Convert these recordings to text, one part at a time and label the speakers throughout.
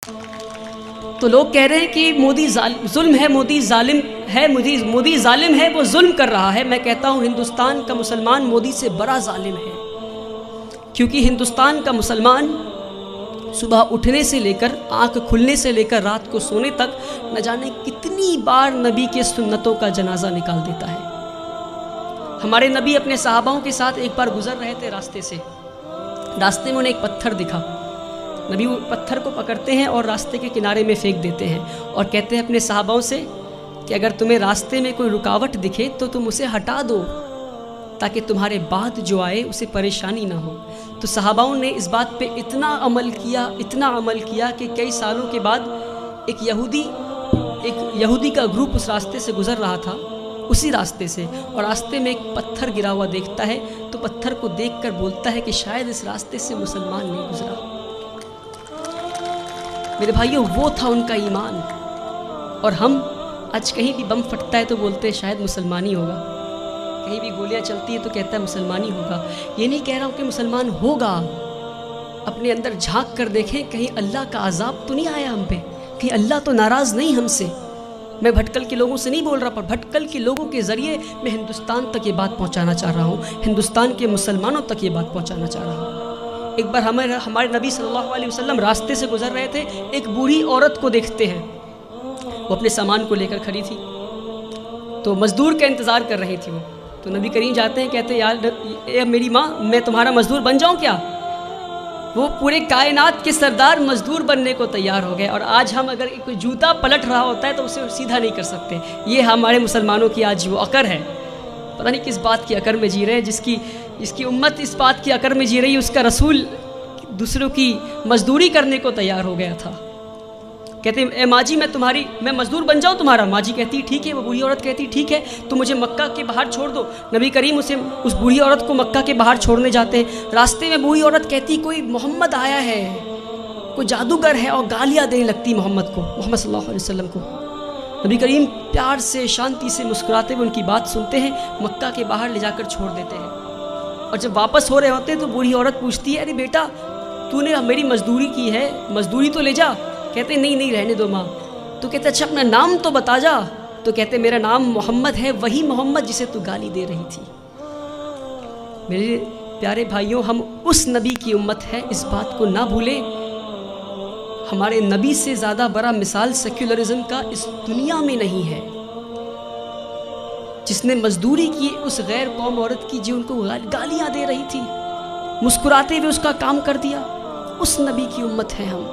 Speaker 1: تو لوگ کہہ رہے ہیں کہ مودی ظلم ہے، مودی ظالم ہے، مودی ظالم ہے، وہ ظلم کر رہا ہے۔ میں کہتا ہوں ہندوستان کا مسلمان مودی سے بڑا ظالم ہے، کیونکہ ہندوستان کا مسلمان صبح اٹھنے سے لے کر آنکھ کھلنے سے لے کر رات کو سونے تک نہ جانے کتنی بار نبی کے سنتوں کا جنازہ نکال دیتا ہے۔ ہمارے نبی اپنے صحاباؤں کے ساتھ ایک بار گزر رہے تھے راستے سے، راستے میں انہیں ایک پتھر دکھا، نبی وہ پتھر کو پکڑتے ہیں اور راستے کے کنارے میں پھینک دیتے ہیں اور کہتے ہیں اپنے صحاباؤں سے کہ اگر تمہیں راستے میں کوئی رکاوٹ دکھے تو تم اسے ہٹا دو تاکہ تمہارے بعد جو آئے اسے پریشانی نہ ہو۔ تو صحاباؤں نے اس بات پہ اتنا عمل کیا کہ کئی سالوں کے بعد ایک یہودی کا گروپ اس راستے سے گزر رہا تھا، اسی راستے سے، اور راستے میں ایک پتھر گرا ہوا دیکھتا ہے تو پتھر کو دیکھ کر بولتا ہے کہ شاید اس راستے سے مسلمان نہیں گزرا۔ میرے بھائیوں، وہ تھا ان کا ایمان۔ اور ہم آج کہیں بھی بم پھٹتا ہے تو بولتے ہیں شاید مسلمانی ہوگا، کہیں بھی گولیاں چلتی ہیں تو کہتا ہے مسلمانی ہوگا۔ یہ نہیں کہہ رہا ہوں کہ مسلمان ہوگا، اپنے اندر جھانک کر دیکھیں کہیں اللہ کا عذاب تو نہیں آیا ہم پہ، کہیں اللہ تو ناراض نہیں ہم سے۔ میں بھٹکل کے لوگوں سے نہیں بول رہا، پر بھٹکل کے لوگوں کے ذریعے میں ہندوستان تک یہ بات پہنچانا چاہ رہا ہوں، ہندوستان کے مسلمانوں تک یہ بات پہنچانا چاہ رہا ہوں۔ ایک بار ہمارے نبی صلی اللہ علیہ وسلم راستے سے گزر رہے تھے، ایک بوڑھی عورت کو دیکھتے ہیں، وہ اپنے سامان کو لے کر کھڑی تھی، تو مزدور کا انتظار کر رہی تھی وہ۔ تو نبی کریم جاتے ہیں، کہتے ہیں یار اے میری ماں، میں تمہارا مزدور بن جاؤں کیا؟ وہ پورے کائنات کے سردار مزدور بننے کو تیار ہو گئے، اور آج ہم اگر کوئی جوتا پلٹ رہا ہوتا ہے تو اسے سیدھا نہیں کر سکتے۔ یہ ہمارے مسلمانوں کی آج وہ عقر ہے، پتہ نہیں کس بات کی عقر میں جی رہے ہیں، جس کی امت اس بات کی عقر میں جی رہی ہے، اس کا رسول دوسروں کی مزدوری کرنے کو تیار ہو گیا تھا۔ کہتے ہیں اے ماں جی میں مزدور بن جاؤں تمہارا؟ ماں جی کہتی ٹھیک ہے، وہ بوڑھی عورت کہتی ٹھیک ہے، تو مجھے مکہ کے باہر چھوڑ دو۔ نبی کریم اس بوڑھی عورت کو مکہ کے باہر چھوڑنے جاتے ہیں، راستے میں بوڑھی عورت کہتی کوئی محمد آیا ہے، کوئی جادوگر ہے، اور گالیاں دینے لگتی محمد صلی اللہ علیہ وسلم کو۔ نبی کریم پیار سے شانتی سے مسکراتے ہوئے ان کی بات سنتے ہیں، مکہ کے باہر لے جا کر چھوڑ دیتے ہیں۔ اور جب واپس ہو رہے ہوتے ہیں تو بوڑھی عورت پوچھتی ہے ارے بیٹا تو نے میری مزدوری کی ہے، مزدوری تو لے جا۔ کہتے نہیں رہنے دو ماں۔ تو کہتے اچھا اپنا نام تو بتا جا۔ تو کہتے میرا نام محمد ہے، وہی محمد جسے تو گالی دے رہی تھی۔ میرے پیارے بھائیوں، ہم اس نبی کی امت ہے، اس بات کو نہ بھولیں۔ ہمارے نبی سے زیادہ بڑا مثال سیکولرزم کا اس دنیا میں نہیں ہے، جس نے مزدوری کی اس غیر قوم عورت کی جو ان کو گالیاں دے رہی تھی، مسکراتے ہوئے اس کا کام کر دیا۔ اس نبی کی امت ہے ہم۔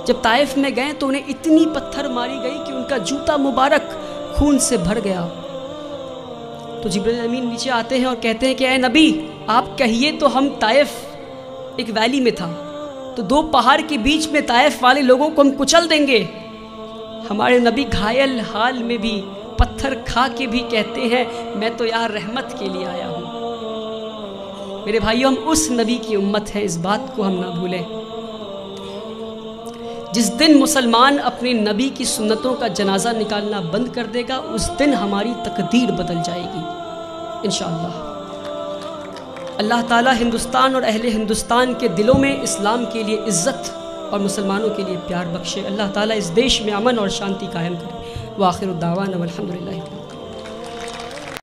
Speaker 1: جب طائف میں گئے تو انہیں اتنی پتھر ماری گئی کہ ان کا جوتا مبارک خون سے بھر گیا۔ تو جبرائیل امین نیچے آتے ہیں اور کہتے ہیں کہ اے نبی آپ کہیے تو ہم طائف ایک ویلی میں تھا، تو دو پہاڑ کے بیچ میں طائف والے لوگوں کو ہم کچل دیں گے۔ ہمارے نبی گھائل حال میں بھی پتھر کھا کے بھی کہتے ہیں میں تو یہاں رحمت کے لیے آیا ہوں۔ میرے بھائیوں، ہم اس نبی کی امت ہے، اس بات کو ہم نہ بھولیں۔ جس دن مسلمان اپنے نبی کی سنتوں کا جنازہ نکالنا بند کر دے گا، اس دن ہماری تقدیر بدل جائے گی انشاءاللہ۔ اللہ تعالی ہندوستان اور اہل ہندوستان کے دلوں میں اسلام کے لیے عزت اور مسلمانوں کے لیے پیار بخشے۔ اللہ تعالی اس دیش میں امن اور شانتی قائم کرے۔ وآخر الدعوانا والحمدللہ۔